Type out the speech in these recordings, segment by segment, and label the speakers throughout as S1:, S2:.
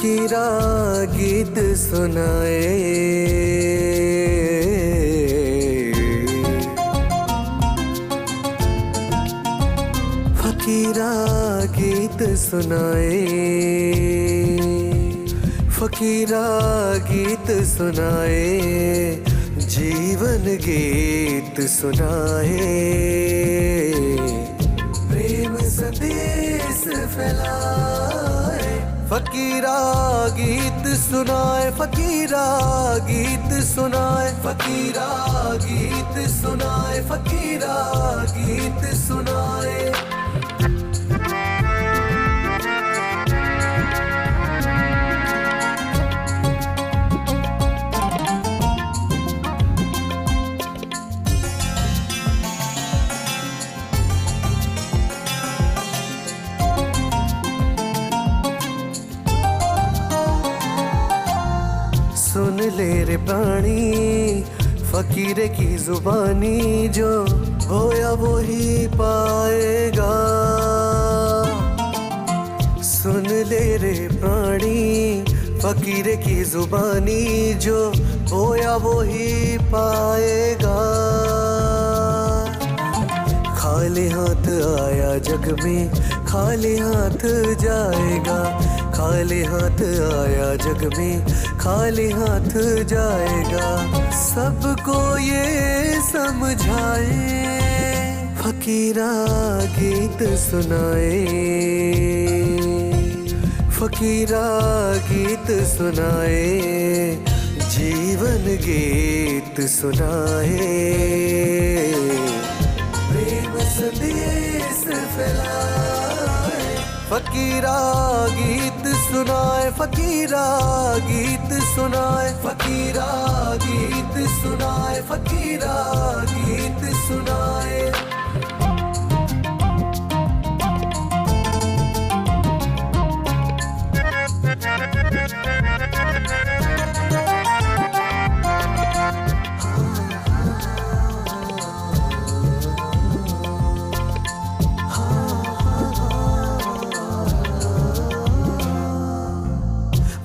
S1: फकीरा गीत सुनाए, फकीरा गीत सुनाए, फकीरा गीत सुनाए, जीवन गीत सुनाए, प्रेम संदेश फैलाए। फकीरा गीत सुनाए, फकीरा गीत सुनाए, फकीरा गीत सुनाए, फकीरा गीत सुनाए। सुन ले रे प्राणी फकीरे की जुबानी, जो होया वो ही पाएगा। सुन ले रे प्राणी फकीरे की जुबानी, जो होया वो ही पाएगा। खाली हाथ आया जग में, खाली हाथ जाएगा। खाली हाथ आया जग में, खाली हाथ जाएगा। सबको ये समझाए, फकीरा गीत सुनाए, फकीरा गीत सुनाए, जीवन गीत सुनाए, प्रेम संदेश फैलाए। फकीरा गीत सुनाए, फकीरा गीत सुनाए, फकीरा गीत सुनाए, फकीरा गीत सुनाए।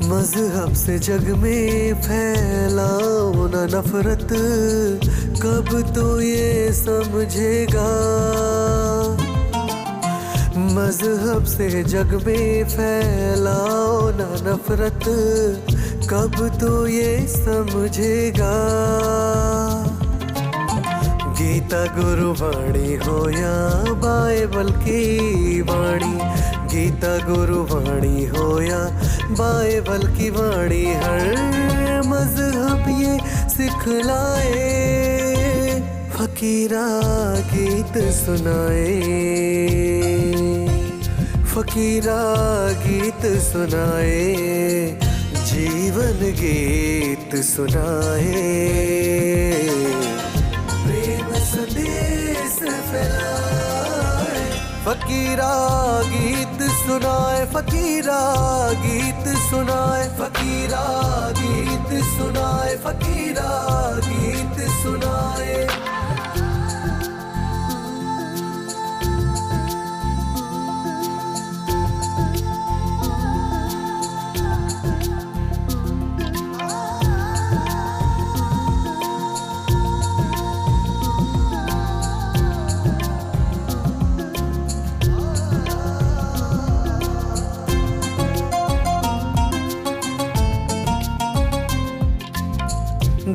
S1: मजहब से जग में फैलाओ न नफरत, कब तो ये समझेगा। मजहब से जग में फैलाओ न नफरत, कब तो ये समझेगा। गीता गुरुवाणी हो या बाइबल की वाणी, गीता गुरुवाणी हो या बाइबल की वाणी, हर मजहब ये सिखलाए। फकीरा गीत सुनाए, फकीरा गीत सुनाए, जीवन गीत सुनाए, प्रेम संदेश फैलाए। फकीरा गीत सुनाए, फकीरा गीत सुनाए, फकीरा गीत सुनाए, फकीरा गीत सुनाए।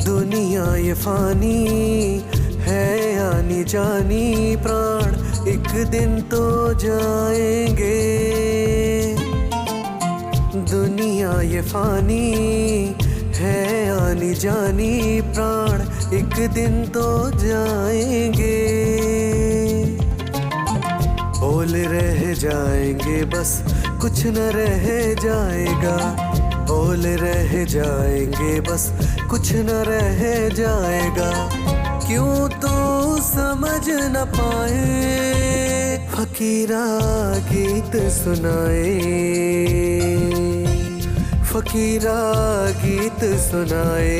S1: दुनिया ये फानी है आनी जानी, प्राण एक दिन तो जाएंगे। दुनिया ये फानी है आनी जानी, प्राण एक दिन तो जाएंगे। बोल रह जाएंगे बस कुछ न रह जाएगा, बोल रह जाएंगे बस कुछ न रह जाएगा। क्यों तो समझ न पाए, फकीरा गीत सुनाए, फकीरा गीत सुनाए,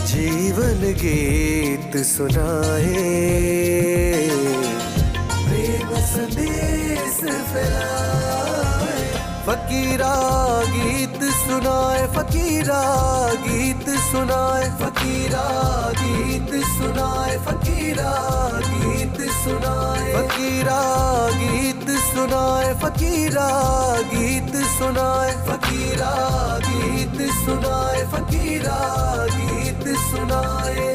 S1: जीवन गीत सुनाए, प्रेम संदेश फैलाए। फकीरा गीत सुनाए फकीरा, गीत सुनाए फकीरा, गीत सुनाए फकीरा, गीत सुनाए फकीरा, गीत सुनाए फकीरा, गीत सुनाए फकीरा, गीत सुनाए फकीरा, गीत सुनाए।